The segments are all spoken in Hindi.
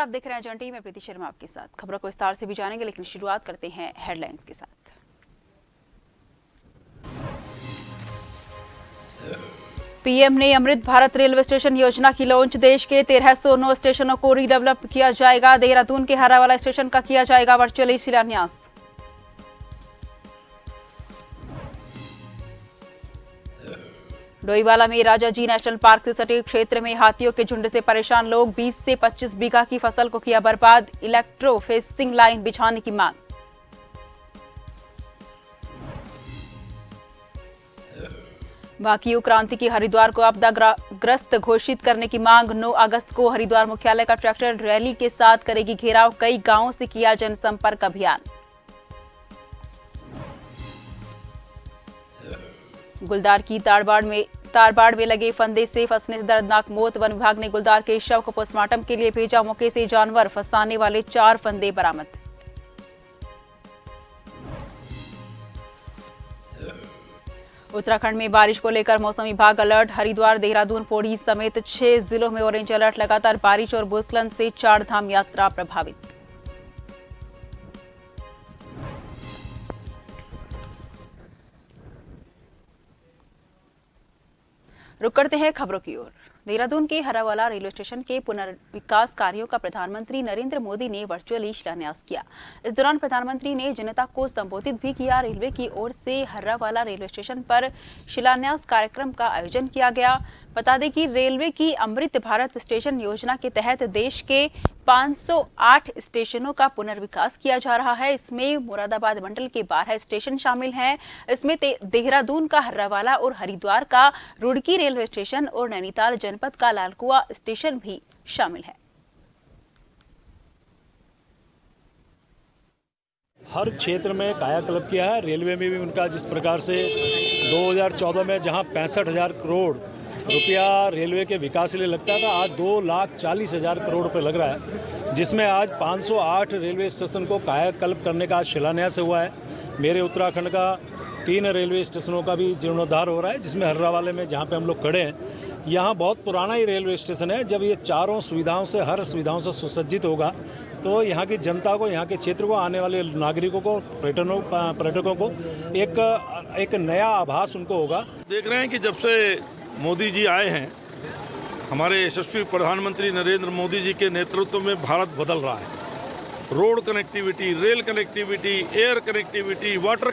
आप देख रहे हैं जन टीवी में प्रीति शर्मा आपके साथ। खबरों को विस्तार से भी जानेंगे, लेकिन शुरुआत करते हैं हेडलाइंस के साथ। पीएम ने अमृत भारत रेलवे स्टेशन योजना की लॉन्च। देश के 1309 स्टेशनों को रीडेवलप किया जाएगा। देहरादून के हर्रावाला स्टेशन का किया जाएगा वर्चुअली शिलान्यास। डोईवाला में राजाजी नेशनल पार्क से सटे क्षेत्र में हाथियों के झुंड से परेशान लोग। 20 से 25 बीघा की फसल को किया बर्बाद। इलेक्ट्रो फेंसिंग लाइन बिछाने की मांग। भाकियू क्रांति की हरिद्वार को आपदाग्रस्त घोषित करने की मांग। 9 अगस्त को हरिद्वार मुख्यालय का ट्रैक्टर रैली के साथ करेगी घेराव। कई गांवों से किया जनसंपर्क अभियान। गुलदार की तारबाड़ में लगे फंदे से फंसने से दर्दनाक मौत। वन विभाग ने गुलदार के शव को पोस्टमार्टम के लिए भेजा। मौके से जानवर फंसाने वाले 4 फंदे बरामद। उत्तराखंड में बारिश को लेकर मौसम विभाग अलर्ट। हरिद्वार, देहरादून, पौड़ी समेत 6 जिलों में ऑरेंज अलर्ट। लगातार बारिश और भूस्खलन से 4 धाम यात्रा प्रभावित। रुक करते हैं खबरों की ओर। देहरादून के हर्रावाला रेलवे स्टेशन के पुनर्विकास कार्यों का प्रधानमंत्री नरेंद्र मोदी ने वर्चुअली शिलान्यास किया। इस दौरान प्रधानमंत्री ने जनता को संबोधित भी किया। रेलवे की ओर से हर्रावाला रेलवे स्टेशन पर शिलान्यास कार्यक्रम का आयोजन किया गया। बता दें कि रेलवे की अमृत भारत स्टेशन योजना के तहत देश के 508 स्टेशनों का पुनर्विकास किया जा रहा है। इसमें मुरादाबाद मंडल के 12 स्टेशन शामिल हैं। इसमें देहरादून का हर्रावाला और हरिद्वार का रुड़की रेलवे स्टेशन और नैनीताल जनपद का लालकुआ स्टेशन भी शामिल है। हर क्षेत्र में कायाकल्प किया है। रेलवे में भी उनका जिस प्रकार से 2014 में जहां 65,000 करोड़ रुपया रेलवे के विकास के लिए लगता था, आज 2,40,000 करोड़ रुपये लग रहा है, जिसमें आज 508 रेलवे स्टेशन को कायाकल्प करने का शिलान्यास हुआ है। मेरे उत्तराखंड का 3 रेलवे स्टेशनों का भी जीर्णोद्धार हो रहा है, जिसमें हर्रावाले में जहाँ पे हम लोग खड़े हैं, यहाँ बहुत पुराना ही रेलवे स्टेशन है। जब ये चारों सुविधाओं से, हर सुविधाओं से सुसज्जित होगा तो यहाँ की जनता को, यहाँ के क्षेत्र को, आने वाले नागरिकों को, पर्यटकों को एक नया आभास उनको होगा। देख रहे हैं कि जब से मोदी जी आए हैं, हमारे यशस्वी प्रधानमंत्री नरेंद्र मोदी जी के नेतृत्व में भारत बदल रहा है। Road connectivity, rail connectivity, air connectivity, water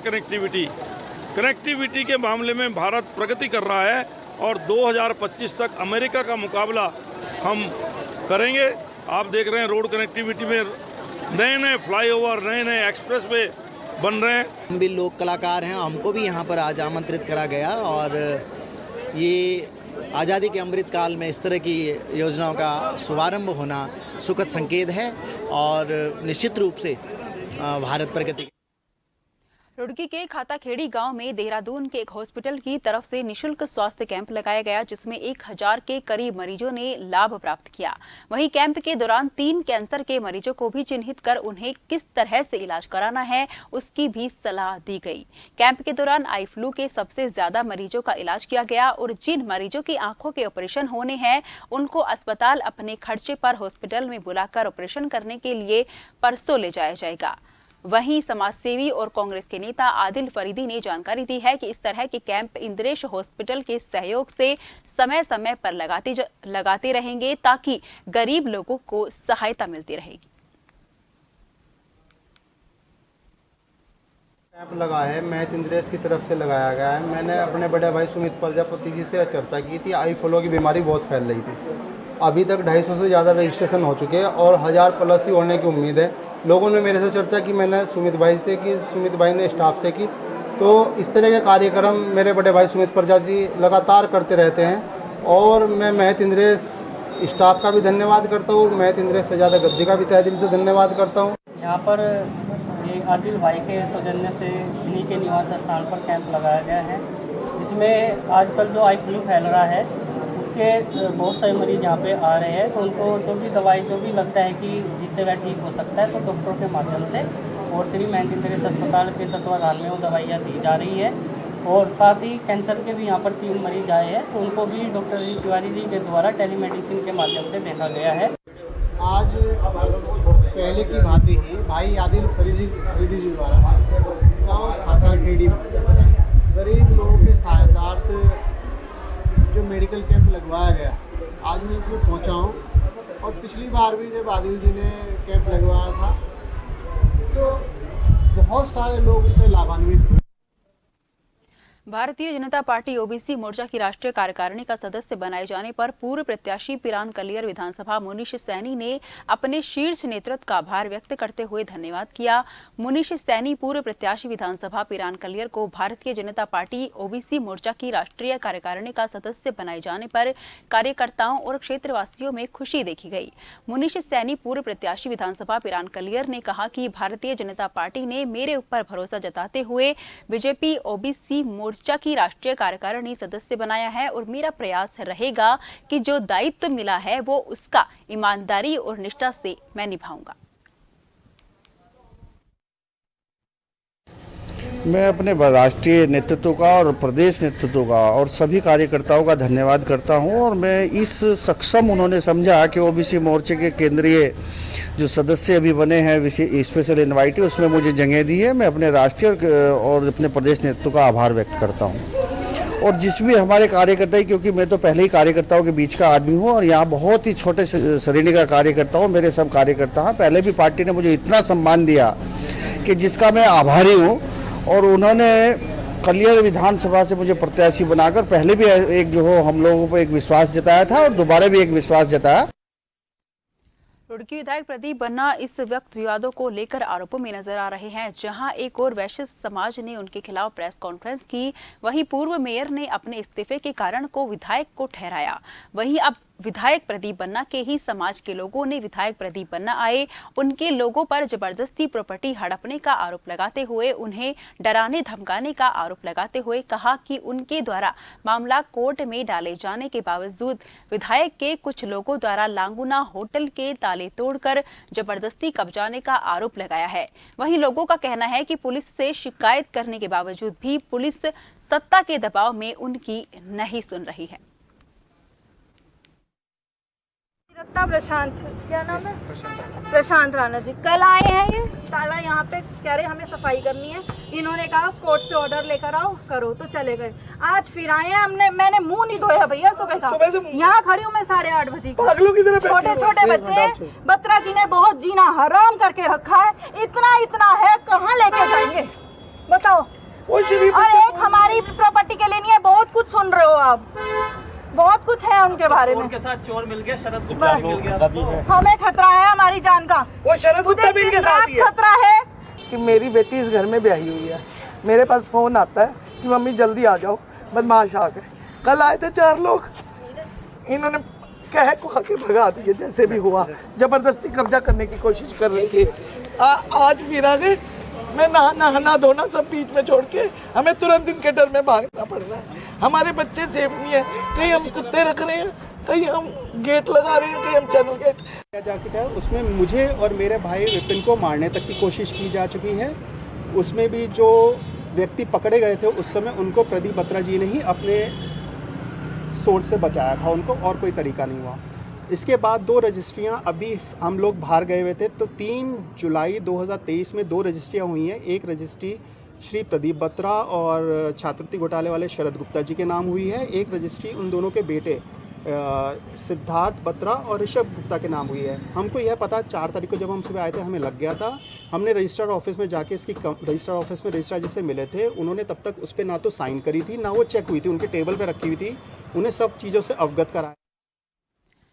connectivity के मामले में भारत प्रगति कर रहा है और 2025 तक अमेरिका का मुकाबला हम करेंगे। आप देख रहे हैं रोड कनेक्टिविटी में नए फ्लाईओवर, नए एक्सप्रेस वे बन रहे हैं। हम भी लोक कलाकार हैं, हमको भी यहाँ पर आज आमंत्रित करा गया और ये आज़ादी के अमृत काल में इस तरह की योजनाओं का शुभारंभ होना सुखद संकेत है और निश्चित रूप से भारत प्रगति। रुड़की के खाताखेड़ी गांव में देहरादून के एक हॉस्पिटल की तरफ से निशुल्क स्वास्थ्य कैंप लगाया गया, जिसमें 1000 के करीब मरीजों ने लाभ प्राप्त किया। वहीं कैंप के दौरान 3 कैंसर के मरीजों को भी चिन्हित कर उन्हें किस तरह से इलाज कराना है उसकी भी सलाह दी गई। कैंप के दौरान आई फ्लू के सबसे ज्यादा मरीजों का इलाज किया गया और जिन मरीजों की आंखों के ऑपरेशन होने हैं उनको अस्पताल अपने खर्चे पर हॉस्पिटल में बुलाकर ऑपरेशन करने के लिए परसों ले जाया जाएगा। वहीं समाजसेवी और कांग्रेस के नेता आदिल फरीदी ने जानकारी दी है कि इस तरह के कैंप इंद्रेश हॉस्पिटल के सहयोग से समय समय पर लगाते रहेंगे ताकि गरीब लोगों को सहायता मिलती रहेगी। कैंप लगा है, महत इंद्रेश की तरफ से लगाया गया है। मैंने अपने बड़े भाई सुमित प्रजापति जी से चर्चा की थी। आई फ्लू की बीमारी बहुत फैल रही थी। अभी तक 250 से ज़्यादा रजिस्ट्रेशन हो चुके हैं और 1000 प्लस ही होने की उम्मीद है। लोगों ने मेरे से चर्चा की, मैंने सुमित भाई से की, सुमित भाई ने स्टाफ से की। तो इस तरह के कार्यक्रम मेरे बड़े भाई सुमित प्रजा जी लगातार करते रहते हैं और मैं महत इंद्रेश स्टाफ का भी धन्यवाद करता हूँ और महत इंद्रेश सजादा गद्दी का भी तहे दिल से धन्यवाद करता हूँ। यहाँ पर ये आदिल भाई के सौजन्य से इन्हीं के निवास स्थान पर कैंप लगाया गया है। इसमें आजकल जो आई फ्लू फैल रहा है उसके बहुत सारे मरीज यहाँ पे आ रहे हैं, तो उनको जो भी दवाई जो भी लगता है कि जिससे वह ठीक हो सकता है तो डॉक्टरों के माध्यम से और श्री महत इंद्रेश अस्पताल के तत्वाधान में वो दवाइयाँ दी जा रही है। और साथ ही कैंसर के भी यहाँ पर 3 मरीज आए हैं, तो उनको भी डॉक्टर तिवारी जी के द्वारा टेलीमेडिसिन के माध्यम से देखा गया है। आज पहले की भांति ही भाई आदिल फरीदी जी द्वारा गाँव खाता खेड़ी गरीब लोगों के सहायतार्थ जो मेडिकल कैंप लगवाया गया, आज मैं इसमें पहुंचा हूं। और पिछली बार भी जब आदिल जी ने कैंप लगवाया था तो बहुत सारे लोग उससे लाभान्वित हुए। भारतीय जनता पार्टी ओबीसी मोर्चा की राष्ट्रीय कार्यकारिणी का सदस्य बनाए जाने पर पूर्व प्रत्याशी पिरान कलियर विधानसभा मुनीश सैनी ने अपने शीर्ष नेतृत्व का आभार व्यक्त करते हुए धन्यवाद किया। मुनीश सैनी पूर्व प्रत्याशी विधानसभा पिरान कलियर को भारतीय जनता पार्टी ओबीसी मोर्चा की राष्ट्रीय कार्यकारिणी का सदस्य बनाए जाने पर कार्यकर्ताओं और क्षेत्रवासियों में खुशी देखी गई। मुनीश सैनी पूर्व प्रत्याशी विधानसभा पिरान कलियर ने कहा कि भारतीय जनता पार्टी ने मेरे ऊपर भरोसा जताते हुए बीजेपी ओबीसी मोर्चा की राष्ट्रीय कार्यकारिणी सदस्य बनाया है और मेरा प्रयास रहेगा कि जो दायित्व मिला है वो उसका ईमानदारी और निष्ठा से मैं निभाऊंगा। मैं अपने राष्ट्रीय नेतृत्व का और प्रदेश नेतृत्व का और सभी कार्यकर्ताओं का धन्यवाद करता हूं। और मैं इस सक्षम उन्होंने समझा कि ओबीसी मोर्चे के केंद्रीय जो सदस्य अभी बने हैं स्पेशल इनवाइटी, उसमें मुझे जगह दी है। मैं अपने राष्ट्रीय और अपने प्रदेश नेतृत्व का आभार व्यक्त करता हूं। और जिस भी हमारे कार्यकर्ता ही, क्योंकि मैं तो पहले ही कार्यकर्ताओं के बीच का आदमी हूं और यहाँ बहुत ही छोटे श्रेणी का कार्यकर्ता हूँ। मेरे सब कार्यकर्ता हैं, पहले भी पार्टी ने मुझे इतना सम्मान दिया कि जिसका मैं आभारी हूँ। और उन्होंने कलियर विधानसभा से मुझे प्रत्याशी बनाकर पहले भी एक जो हो हम लोगों को एक विश्वास जताया था और दोबारा भी एक विश्वास जताया। रुड़की विधायक प्रदीप बन्ना इस वक्त विवादों को लेकर आरोपों में नजर आ रहे हैं। जहां एक और वैश्य समाज ने उनके खिलाफ प्रेस कॉन्फ्रेंस की, वहीं पूर्व मेयर ने अपने इस्तीफे के कारण को विधायक को ठहराया। वहीं अब विधायक प्रदीप बन्ना के ही समाज के लोगों ने विधायक प्रदीप बन्ना आए उनके लोगों पर जबरदस्ती प्रॉपर्टी हड़पने का आरोप लगाते हुए, उन्हें डराने धमकाने का आरोप लगाते हुए कहा कि उनके द्वारा मामला कोर्ट में डाले जाने के बावजूद विधायक के कुछ लोगों द्वारा लांगुना होटल के ताले तोड़कर जबरदस्ती कब्जाने का आरोप लगाया है। वहीं लोगों का कहना है कि पुलिस से शिकायत करने के बावजूद भी पुलिस सत्ता के दबाव में उनकी नहीं सुन रही है। प्रशांत, क्या नाम है? प्रशांत राणा जी कल आए हैं। ये ताला यहाँ पे कह रहे हमें सफाई करनी है। इन्होंने कहा कोर्ट से ऑर्डर लेकर आओ, करो, तो चले गए। आज फिर आए हैं। मैंने मुंह नहीं धोया भैया सुबह का। यहाँ खड़ी हूँ मैं 8:30 बजे। छोटे छोटे बच्चे, बत्रा जी ने बहुत जीना हराम करके रखा है। इतना है, कहाँ लेके जाएंगे बताओ। और एक हमारी प्रॉपर्टी के लिए नहीं है, बहुत कुछ सुन रहे हो आप, बहुत कुछ है उनके बारे में। उनके साथ चोर मिल गया, शरद गुप्ता भी मिल गया। हमें खतरा है हमारी जान का। वो शरद गुप्ता भी इनके साथ ही है। खतरा है कि मेरी बेटी इस घर में ब्याही हुई है। मेरे पास फोन आता है कि मम्मी जल्दी आ जाओ, बदमाश आ गए। कल आए थे 4 लोग, इन्होंने कह को आके भगा दिए जैसे भी हुआ। जबरदस्ती कब्जा करने की कोशिश कर रही थी। आज फिर आ गए। मैं नहाना धोना सब बीच में छोड़ के हमें तुरंत इनके डर में भागना पड़ रहा है। हमारे बच्चे सेफ नहीं है। कहीं हम कुत्ते रख रहे हैं, कहीं हम गेट लगा रहे हैं, कहीं हम चैनल गेट जाके उसमें मुझे और मेरे भाई विपिन को मारने तक की कोशिश की जा चुकी है। उसमें भी जो व्यक्ति पकड़े गए थे उस समय उनको प्रदीप बत्रा जी ने ही अपने सोर्स से बचाया था, उनको और कोई तरीका नहीं हुआ। इसके बाद 2 रजिस्ट्रियां अभी हम लोग बाहर गए हुए थे, तो 3 जुलाई 2023 में 2 रजिस्ट्रियां हुई हैं। एक रजिस्ट्री श्री प्रदीप बत्रा और छात्रवृत्ति घोटाले वाले शरद गुप्ता जी के नाम हुई है। एक रजिस्ट्री उन दोनों के बेटे सिद्धार्थ बत्रा और ऋषभ गुप्ता के नाम हुई है। हमको यह पता 4 तारीख को जब हम सुबह आए थे हमें लग गया था। हमने रजिस्ट्रार ऑफिस में जाके इसकी रजिस्ट्रार ऑफिस में रजिस्ट्रार जी से मिले थे। उन्होंने तब तक उस पर ना तो साइन करी थी, ना वो चेक हुई थी, उनके टेबल पर रखी हुई थी। उन्हें सब चीज़ों से अवगत कराया।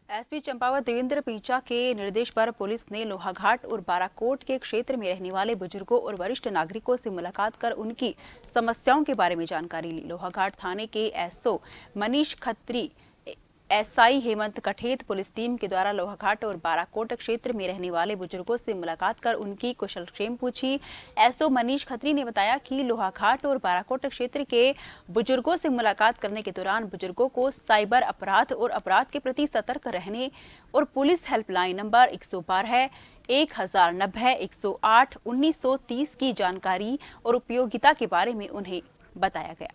एसपी चंपावत देवेंद्र पींचा के निर्देश पर पुलिस ने लोहाघाट और बाराकोट के क्षेत्र में रहने वाले बुजुर्गों और वरिष्ठ नागरिकों से मुलाकात कर उनकी समस्याओं के बारे में जानकारी ली। लोहाघाट थाने के SO Manish Khatri, SI Hemant Kathait police team के द्वारा लोहाघाट और बाराकोट क्षेत्र में रहने वाले बुजुर्गों से मुलाकात कर उनकी कुशलक्षेम पूछी। एसओ मनीष खत्री ने बताया कि लोहाघाट और बाराकोट क्षेत्र के बुजुर्गों से मुलाकात करने के दौरान बुजुर्गों को साइबर अपराध और अपराध के प्रति सतर्क रहने और पुलिस हेल्पलाइन नंबर 112, 1090, 108, 1930 की जानकारी और उपयोगिता के बारे में उन्हें बताया गया।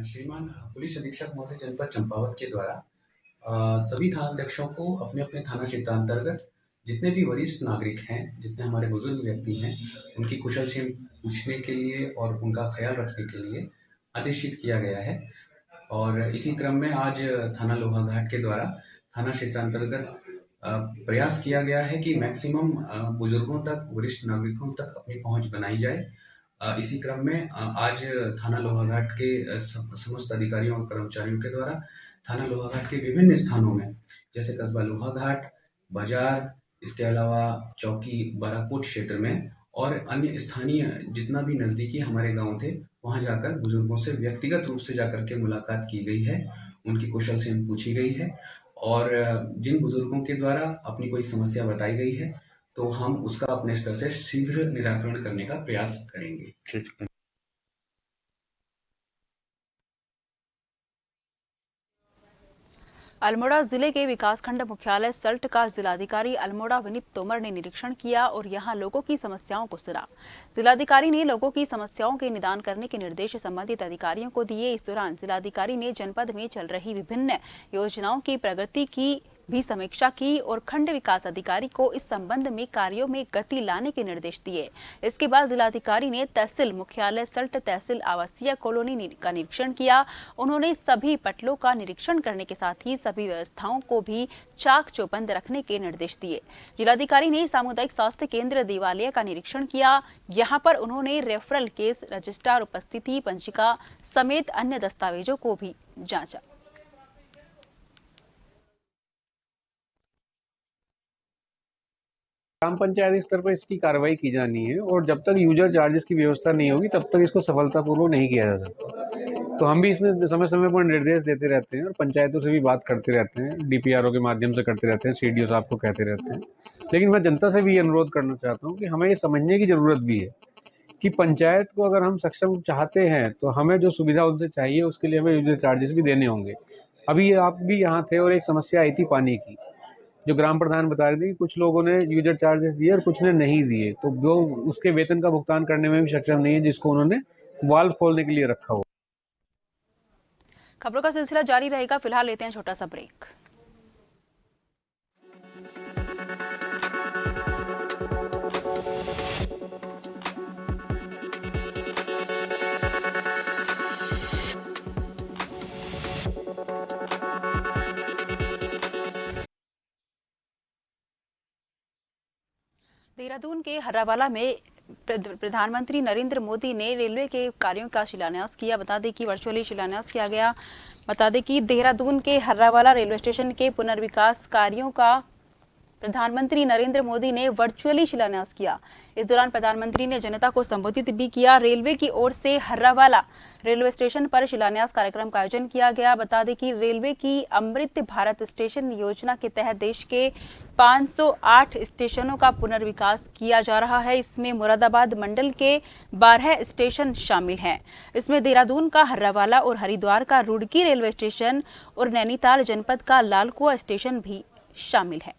श्रीमान पुलिस अधीक्षक महोदय जनपद चंपावत के द्वारा सभी थानाध्यक्षों को अपने अपने थाना क्षेत्रांतर्गत जितने भी वरिष्ठ नागरिक हैं, जितने हमारे बुजुर्ग व्यक्ति हैं, उनकी कुशल क्षेम पूछने के लिए और उनका ख्याल रखने के लिए आदेशित किया गया है। और इसी क्रम में आज थाना लोहाघाट के द्वारा थाना क्षेत्रांतर्गत प्रयास किया गया है कि मैक्सिमम बुजुर्गों तक, वरिष्ठ नागरिकों तक अपनी पहुंच बनाई जाए। इसी क्रम में आज थाना लोहाघाट के समस्त अधिकारियों और कर्मचारियों के द्वारा थाना लोहाघाट के विभिन्न स्थानों में, जैसे कस्बा लोहाघाट, बाजार, इसके अलावा चौकी बाराकोट क्षेत्र में और अन्य स्थानीय जितना भी नज़दीकी हमारे गांव थे, वहां जाकर बुजुर्गों से व्यक्तिगत रूप से जाकर के मुलाकात की गई है, उनकी कुशल क्षेम पूछी गई है। और जिन बुजुर्गों के द्वारा अपनी कोई समस्या बताई गई है तो हम उसका अपने स्तर से शीघ्र निराकरण करने का प्रयास करेंगे। अल्मोड़ा जिले के विकासखंड मुख्यालय सल्ट का जिलाधिकारी अल्मोड़ा विनीत तोमर ने निरीक्षण किया और यहां लोगों की समस्याओं को सुना। जिलाधिकारी ने लोगों की समस्याओं के निदान करने के निर्देश संबंधित अधिकारियों को दिए। इस दौरान जिलाधिकारी ने जनपद में चल रही विभिन्न योजनाओं की प्रगति की भी समीक्षा की और खंड विकास अधिकारी को इस संबंध में कार्यों में गति लाने के निर्देश दिए। इसके बाद जिलाधिकारी ने तहसील मुख्यालय सल्ट तहसील आवासीय कॉलोनी का निरीक्षण किया। उन्होंने सभी पटलों का निरीक्षण करने के साथ ही सभी व्यवस्थाओं को भी चाक चौबंद रखने के निर्देश दिए। जिलाधिकारी ने सामुदायिक स्वास्थ्य केंद्र देवालय का निरीक्षण किया। यहाँ पर उन्होंने रेफरल केस, रजिस्ट्रार उपस्थिति पंजिका समेत अन्य दस्तावेजों को भी जांचा। ग्राम पंचायत स्तर पर इसकी कार्रवाई की जानी है और जब तक यूजर चार्जेस की व्यवस्था नहीं होगी तब तक इसको सफलतापूर्वक नहीं किया जा सकता। तो हम भी इसमें समय समय पर निर्देश देते रहते हैं और पंचायतों से भी बात करते रहते हैं, डीपीआरओ के माध्यम से करते रहते हैं, सीडीओ साहब को कहते रहते हैं। लेकिन मैं जनता से भी अनुरोध करना चाहता हूँ कि हमें ये समझने की ज़रूरत भी है कि पंचायत को अगर हम सक्षम चाहते हैं तो हमें जो सुविधा उनसे चाहिए उसके लिए हमें यूजर चार्जेस भी देने होंगे। अभी आप भी यहाँ थे और एक समस्या आई थी पानी की, जो ग्राम प्रधान बता रहे थे कि कुछ लोगों ने यूजर चार्जेस दिए और कुछ ने नहीं दिए, तो वो उसके वेतन का भुगतान करने में भी सक्षम नहीं है, जिसको उन्होंने वाल्व खोलने के लिए रखा हुआ। खबरों का सिलसिला जारी रहेगा। फिलहाल लेते हैं छोटा सा ब्रेक। देहरादून के हर्रावाला में प्रधानमंत्री नरेंद्र मोदी ने रेलवे के कार्यों का शिलान्यास किया। बता दें कि वर्चुअली शिलान्यास किया गया। बता दें कि देहरादून के हर्रावाला रेलवे स्टेशन के पुनर्विकास कार्यों का प्रधानमंत्री नरेंद्र मोदी ने वर्चुअली शिलान्यास किया। इस दौरान प्रधानमंत्री ने जनता को संबोधित भी किया। रेलवे की ओर से हर्रावाला रेलवे स्टेशन पर शिलान्यास कार्यक्रम का आयोजन किया गया। बता दें कि रेलवे की अमृत भारत स्टेशन योजना के तहत देश के 508 स्टेशनों का पुनर्विकास किया जा रहा है। इसमें मुरादाबाद मंडल के 12 स्टेशन शामिल हैं। इसमें देहरादून का हर्रावाला और हरिद्वार का रुड़की रेलवे स्टेशन और नैनीताल जनपद का लालकुआ स्टेशन भी शामिल है।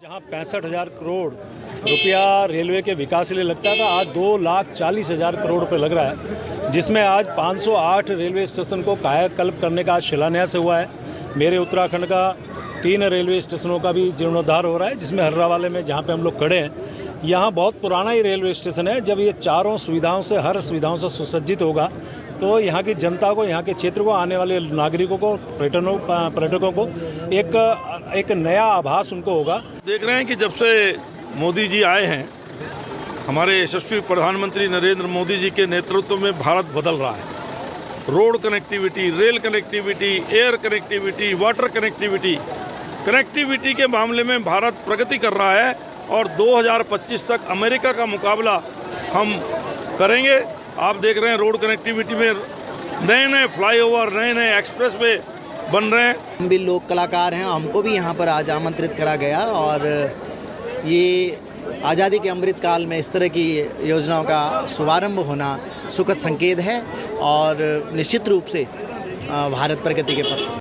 जहां 65,000 करोड़ रुपया रेलवे के विकास के लिए लगता था, आज 2,40,000 करोड़ रुपये लग रहा है, जिसमें आज 508 रेलवे स्टेशन को कायाकल्प करने का शिलान्यास हुआ है। मेरे उत्तराखंड का 3 रेलवे स्टेशनों का भी जीर्णोद्धार हो रहा है, जिसमें हर्रावाले में जहाँ पे हम लोग खड़े हैं, यहाँ बहुत पुराना ही रेलवे स्टेशन है। जब ये चारों सुविधाओं से, हर सुविधाओं से सुसज्जित होगा तो यहाँ की जनता को, यहाँ के क्षेत्र को, आने वाले नागरिकों को, पर्यटकों को एक नया आभास उनको होगा। देख रहे हैं कि जब से मोदी जी आए हैं, हमारे यशस्वी प्रधानमंत्री नरेंद्र मोदी जी के नेतृत्व में भारत बदल रहा है। Road connectivity, rail connectivity, air connectivity, water connectivity के मामले में भारत प्रगति कर रहा है और 2025 तक अमेरिका का मुकाबला हम करेंगे। आप देख रहे हैं रोड कनेक्टिविटी में नए फ्लाईओवर, नए एक्सप्रेसवे बन रहे हैं। हम भी लोक कलाकार हैं, हमको भी यहाँ पर आज आमंत्रित करा गया और ये आज़ादी के अमृत काल में इस तरह की योजनाओं का शुभारंभ होना सुखद संकेत है और निश्चित रूप से भारत प्रगति के पथ।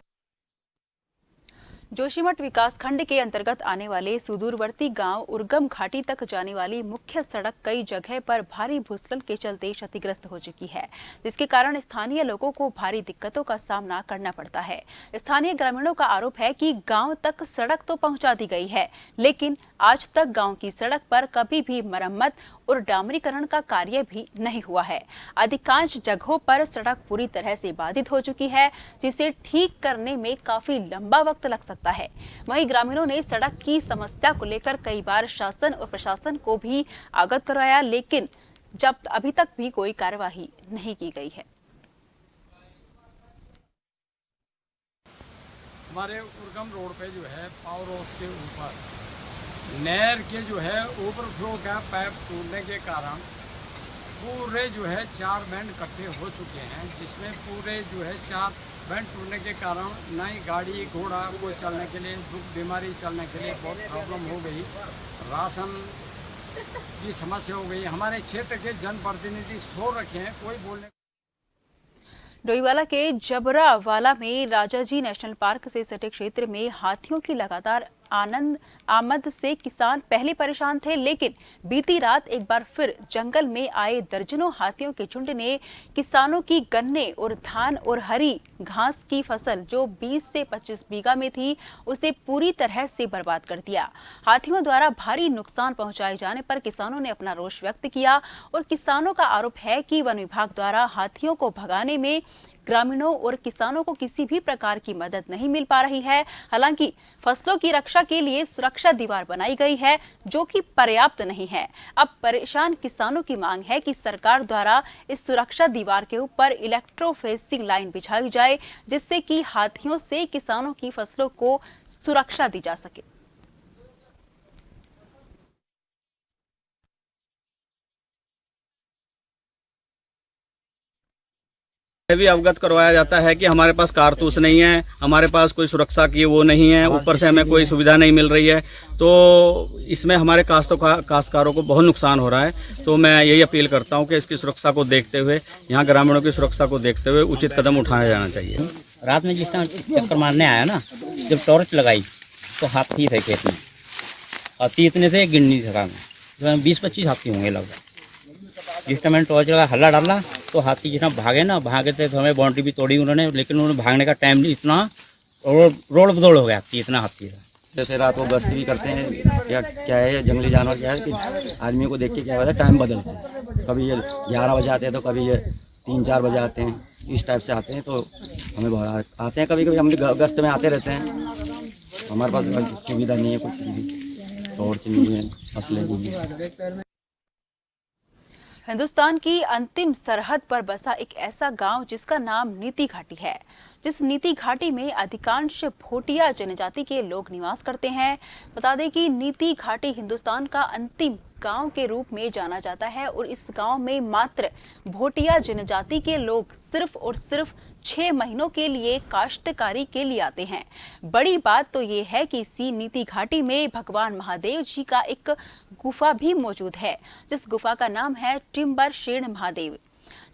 जोशीमठ विकासखंड के अंतर्गत आने वाले सुदूरवर्ती गांव उर्गम घाटी तक जाने वाली मुख्य सड़क कई जगह पर भारी भूस्खलन के चलते क्षतिग्रस्त हो चुकी है, जिसके कारण स्थानीय लोगों को भारी दिक्कतों का सामना करना पड़ता है। स्थानीय ग्रामीणों का आरोप है कि गांव तक सड़क तो पहुंचा दी गई है, लेकिन आज तक गांव की सड़क पर कभी भी मरम्मत और डामरीकरण का कार्य भी नहीं हुआ है। अधिकांश जगहों पर सड़क पूरी तरह से बाधित हो चुकी है, जिसे ठीक करने में काफी लंबा वक्त लग सकता है। वहीं ग्रामीणों ने सड़क की समस्या को लेकर कई बार शासन और प्रशासन को भी अवगत करवाया, लेकिन जब अभी तक भी कोई कार्यवाही नहीं की गई है। हमारे उर्गम रोड पे जो है पावर हाउस के ऊपर नहर के जो है ओवरफ्लो का पाइप टूटने के कारण पूरे जो है 4 बैंड इकट्ठे हो चुके हैं, जिसमें पूरे जो है 4 बैंड टूटने के कारण ना ही गाड़ी घोड़ा को चलने के लिए, दुख बीमारी चलने के लिए बहुत प्रॉब्लम हो गई। राशन की समस्या हो गई। हमारे क्षेत्र के जनप्रतिनिधि सो रखे हैं, कोई बोलने। डोईवाला के जबरावाला में राजाजी नेशनल पार्क से सटे क्षेत्र में हाथियों की लगातार आमद से किसान पहले परेशान थे, लेकिन बीती रात एक बार फिर जंगल में आए दर्जनों हाथियों के झुंड ने किसानों की गन्ने और धान और हरी घास की फसल जो 20 से 25 बीघा में थी, उसे पूरी तरह से बर्बाद कर दिया। हाथियों द्वारा भारी नुकसान पहुंचाए जाने पर किसानों ने अपना रोष व्यक्त किया और किसानों का आरोप है कि वन विभाग द्वारा हाथियों को भगाने में ग्रामीणों और किसानों को किसी भी प्रकार की मदद नहीं मिल पा रही है। हालांकि फसलों की रक्षा के लिए सुरक्षा दीवार बनाई गई है, जो कि पर्याप्त नहीं है। अब परेशान किसानों की मांग है कि सरकार द्वारा इस सुरक्षा दीवार के ऊपर इलेक्ट्रोफेंसिंग लाइन बिछाई जाए, जिससे कि हाथियों से किसानों की फसलों को सुरक्षा दी जा सके। भी अवगत करवाया जाता है कि हमारे पास कारतूस नहीं है, हमारे पास कोई सुरक्षा की वो नहीं है, ऊपर से हमें कोई सुविधा नहीं मिल रही है, तो इसमें हमारे काश्तकारों को बहुत नुकसान हो रहा है। तो मैं यही अपील करता हूं कि इसकी सुरक्षा को देखते हुए, यहाँ ग्रामीणों की सुरक्षा को देखते हुए उचित कदम उठाया जाना चाहिए। रात में जिस टाइम चक्कर मारने आया ना, जब टॉर्च लगाई तो हाथी थे खेत में, हाथी इतने थे गिन नहीं सका मैं, 20-25 हाथी होंगे लगभग। जिस टाइम मैंने टॉर्च लगा हल्ला डाला तो हाथी जितना भागे थे तो हमें बाउंड्री भी तोड़ी उन्होंने, लेकिन उन्होंने भागने का टाइम नहीं, इतना रोड बदौड़ हो गया, इतना हाथी था। जैसे रात को गश्त भी करते हैं, क्या है जंगली जानवर क्या है कि आदमी को देख के क्या होता है टाइम बदलते हैं, कभी ये 11 बजे आते हैं तो कभी ये 3-4 बजे आते हैं, इस टाइप से आते हैं। तो हमें बहुत आते हैं, कभी कभी हम गश्त में आते रहते हैं। हमारे पास सुविधा नहीं है, कुछ भी टॉर्च नहीं है, असले नहीं। हिंदुस्तान की अंतिम सरहद पर बसा एक ऐसा गांव जिसका नाम नीति घाटी है। जिस नीति घाटी में अधिकांश भोटिया जनजाति के लोग निवास करते हैं। बता दें कि नीति घाटी हिंदुस्तान का अंतिम गांव के रूप में जाना जाता है और इस गांव में मात्र भोटिया जनजाति के लोग सिर्फ और सिर्फ 6 महीनों के लिए काश्तकारी के लिए आते हैं। बड़ी बात तो ये है कि इसी नीति घाटी में भगवान महादेव जी का एक गुफा भी मौजूद है, जिस गुफा का नाम है टिम्बर शेड महादेव।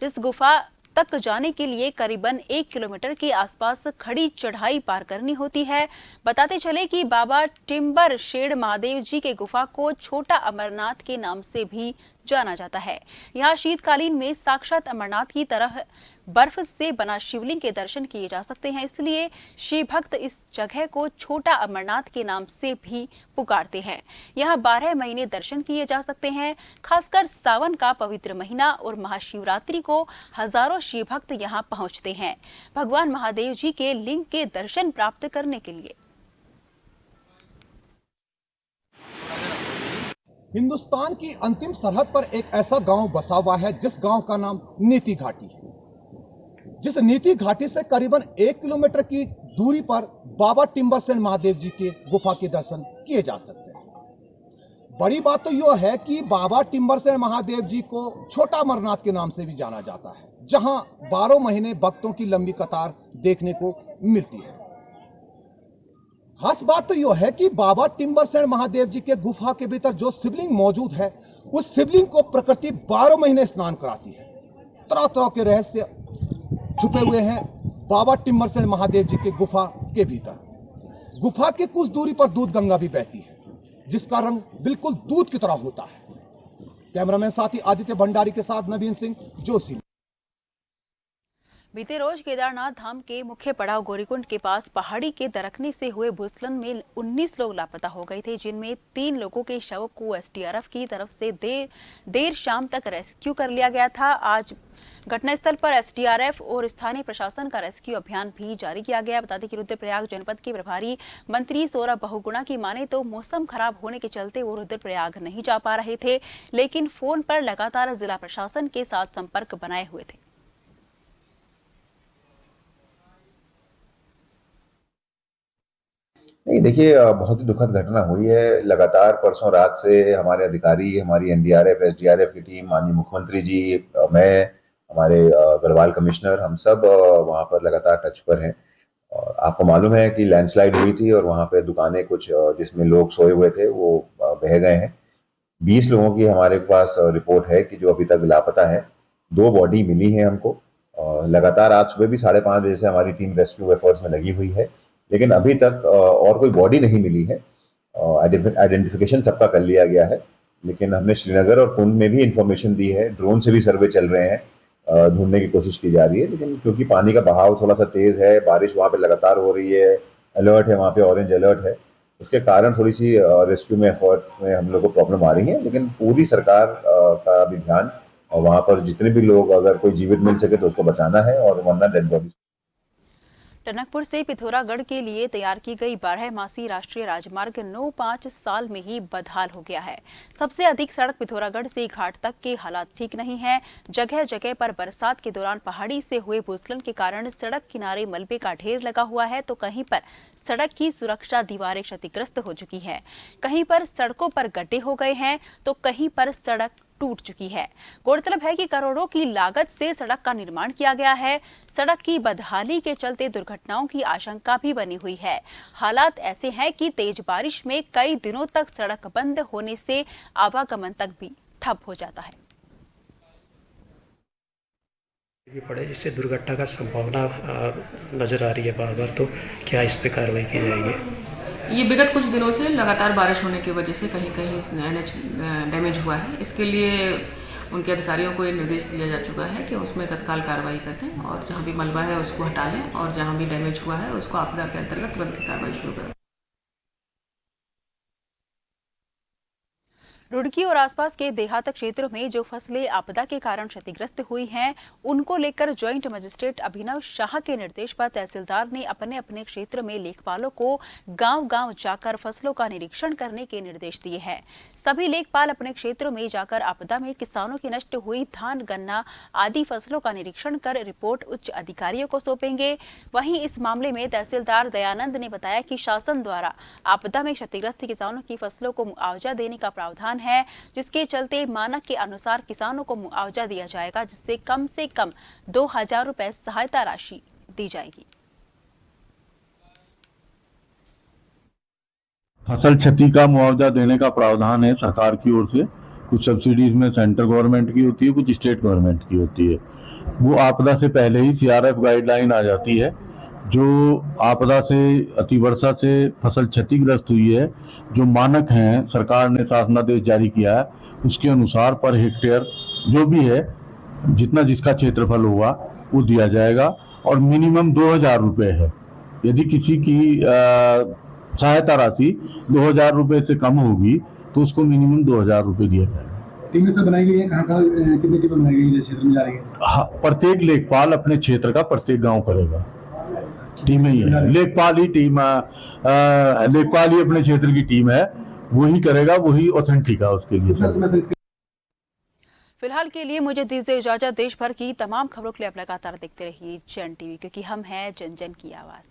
जिस गुफा तक जाने के लिए करीबन 1 किलोमीटर के आसपास खड़ी चढ़ाई पार करनी होती है। बताते चले कि बाबा टिम्बर शेड महादेव जी के गुफा को छोटा अमरनाथ के नाम से भी जाना जाता है। यहाँ शीतकालीन में साक्षात अमरनाथ की तरह बर्फ से बना शिवलिंग के दर्शन किए जा सकते हैं, इसलिए शिव भक्त इस जगह को छोटा अमरनाथ के नाम से भी पुकारते हैं। यहाँ 12 महीने दर्शन किए जा सकते हैं। खासकर सावन का पवित्र महीना और महाशिवरात्रि को हजारों शिव भक्त यहाँ पहुँचते हैं भगवान महादेव जी के लिंग के दर्शन प्राप्त करने के लिए। हिंदुस्तान की अंतिम सरहद पर एक ऐसा गांव बसा हुआ है जिस गांव का नाम नीति घाटी है। जिस नीति घाटी से करीबन 1 किलोमीटर की दूरी पर बाबा टिम्बर शेड महादेव जी के गुफा के दर्शन किए जा सकते हैं। बड़ी बात तो यह है कि बाबा टिम्बर शेड महादेव जी को छोटा अमरनाथ के नाम से भी जाना जाता है, जहां 12 महीने भक्तों की लंबी कतार देखने को मिलती है। खास बात तो यह है कि बाबा टिम्बरसैंड महादेव जी के गुफा के भीतर जो शिवलिंग मौजूद है, उस शिवलिंग को प्रकृति 12 महीने स्नान कराती है। तरह तरह के रहस्य छुपे हुए हैं बाबा टिम्बरसैंड महादेव जी के गुफा के भीतर। गुफा के कुछ दूरी पर दूध गंगा भी बहती है, जिसका रंग बिल्कुल दूध की तरह होता है। कैमरामैन साथी आदित्य भंडारी के साथ नवीन सिंह, जोशी। बीते रोज केदारनाथ धाम के मुख्य पड़ाव गौरीकुंड के पास पहाड़ी के दरकने से हुए भूस्खलन में 19 लोग लापता हो गए थे, जिनमें 3 लोगों के शव को एसडीआरएफ की तरफ से देर शाम तक रेस्क्यू कर लिया गया था। आज घटनास्थल पर एसडीआरएफ और स्थानीय प्रशासन का रेस्क्यू अभियान भी जारी किया गया। बता दें कि रुद्रप्रयाग जनपद के प्रभारी मंत्री सौरभ बहुगुणा की माने तो मौसम खराब होने के चलते वो रुद्रप्रयाग नहीं जा पा रहे थे, लेकिन फोन पर लगातार जिला प्रशासन के साथ संपर्क बनाए हुए थे। नहीं, देखिए बहुत ही दुखद घटना हुई है। लगातार परसों रात से हमारे अधिकारी, हमारी एनडीआरएफ, एसडीआरएफ की टीम, माननीय मुख्यमंत्री जी, मैं, हमारे गढ़वाल कमिश्नर, हम सब वहाँ पर लगातार टच पर हैं। और आपको मालूम है कि लैंडस्लाइड हुई थी और वहाँ पे दुकानें कुछ जिसमें लोग सोए हुए थे वो बह गए हैं। 20 लोगों की हमारे पास रिपोर्ट है कि जो अभी तक लापता है। 2 बॉडी मिली है हमको। लगातार आज सुबह भी 5:30 बजे से हमारी टीम रेस्क्यू एफर्ट्स में लगी हुई है, लेकिन अभी तक और कोई बॉडी नहीं मिली है। आइडेंटिफिकेशन सबका कर लिया गया है, लेकिन हमने श्रीनगर और कुंड में भी इंफॉर्मेशन दी है। ड्रोन से भी सर्वे चल रहे हैं, ढूंढने की कोशिश की जा रही है। लेकिन क्योंकि पानी का बहाव थोड़ा सा तेज है, बारिश वहाँ पे लगातार हो रही है, अलर्ट है, वहाँ पे ऑरेंज अलर्ट है, उसके कारण थोड़ी सी रेस्क्यू में एफर्ट में हम लोग को प्रॉब्लम आ रही है। लेकिन पूरी सरकार का भी ध्यान, और वहाँ पर जितने भी लोग, अगर कोई जीवित मिल सके तो उसको बचाना है, और वरना डेड बॉडी। टनकपुर से पिथौरागढ़ के लिए तैयार की गई 12मासी राष्ट्रीय राजमार्ग 9-5 साल में ही बदहाल हो गया है। सबसे अधिक सड़क पिथौरागढ़ से घाट तक के हालात ठीक नहीं है। जगह जगह पर बरसात के दौरान पहाड़ी से हुए भूस्खलन के कारण सड़क किनारे मलबे का ढेर लगा हुआ है, तो कहीं पर सड़क की सुरक्षा दीवारें क्षतिग्रस्त हो चुकी है। कहीं पर सड़कों पर गड्ढे हो गए हैं, तो कहीं पर सड़क टूट चुकी है। गौरतलब है कि करोड़ों की लागत से सड़क का निर्माण किया गया है। सड़क की बदहाली के चलते दुर्घटनाओं की आशंका भी बनी हुई है। हालात ऐसे हैं कि तेज बारिश में कई दिनों तक सड़क बंद होने से आवागमन तक भी ठप हो जाता है। भी पड़े, जिससे दुर्घटना का संभावना नजर आ रही है बार बार, तो क्या इस पे कार्रवाई की जाएगी? ये विगत कुछ दिनों से लगातार बारिश होने की वजह से कहीं कहीं एनएच डैमेज हुआ है। इसके लिए उनके अधिकारियों को ये निर्देश दिया जा चुका है कि उसमें तत्काल कार्रवाई करें और जहां भी मलबा है उसको हटा लें, और जहां भी डैमेज हुआ है उसको आपदा के अंतर्गत तुरंत कार्रवाई शुरू करें। रुड़की और आसपास के देहात क्षेत्रों में जो फसलें आपदा के कारण क्षतिग्रस्त हुई हैं, उनको लेकर ज्वाइंट मजिस्ट्रेट अभिनव शाह के निर्देश पर तहसीलदार ने अपने अपने क्षेत्र में लेखपालों को गांव-गांव जाकर फसलों का निरीक्षण करने के निर्देश दिए हैं। सभी लेखपाल अपने क्षेत्रों में जाकर आपदा में किसानों की नष्ट हुई धान, गन्ना आदि फसलों का निरीक्षण कर रिपोर्ट उच्च अधिकारियों को सौंपेंगे। वहीं इस मामले में तहसीलदार दयानंद ने बताया कि शासन द्वारा आपदा में क्षतिग्रस्त किसानों की फसलों को मुआवजा देने का प्रावधान है, जिसके चलते मानक के अनुसार किसानों को मुआवजा दिया जाएगा, जिससे कम 2000 रुपए सहायता राशि दी जाएगी। फसल क्षति का मुआवजा देने का प्रावधान है सरकार की ओर से। कुछ सब्सिडीज में सेंट्रल गवर्नमेंट की होती है, कुछ स्टेट गवर्नमेंट की होती है। वो आपदा से पहले ही सीआरएफ गाइडलाइन आ जाती है। जो आपदा से, अतिवर्षा से फसल क्षतिग्रस्त हुई है, जो मानक हैं सरकार ने शासनादेश जारी किया है, उसके अनुसार पर हेक्टेयर जो भी है, जितना जिसका क्षेत्रफल होगा वो दिया जाएगा, और मिनिमम 2000 रुपये है। यदि किसी की सहायता राशि 2000 रुपये से कम होगी तो उसको मिनिमम 2000 रुपये दिया जाएगा। टीमें सब बनाई गई है, कहाँ कितनी टीमें बनाई गई है क्षेत्र में जा रही है? हाँ, प्रत्येक लेखपाल अपने क्षेत्र का प्रत्येक गाँव करेगा। टीमें ही है, लेखपाल ही टीम, लेखपाल ही अपने क्षेत्र की टीम है, वही करेगा, वही ऑथेंटिक है उसके लिए। फिलहाल के लिए मुझे दीजिए इजाजत। देश भर की तमाम खबरों के लिए आप लगातार देखते रहिए जन टीवी, क्योंकि हम हैं जन जन की आवाज।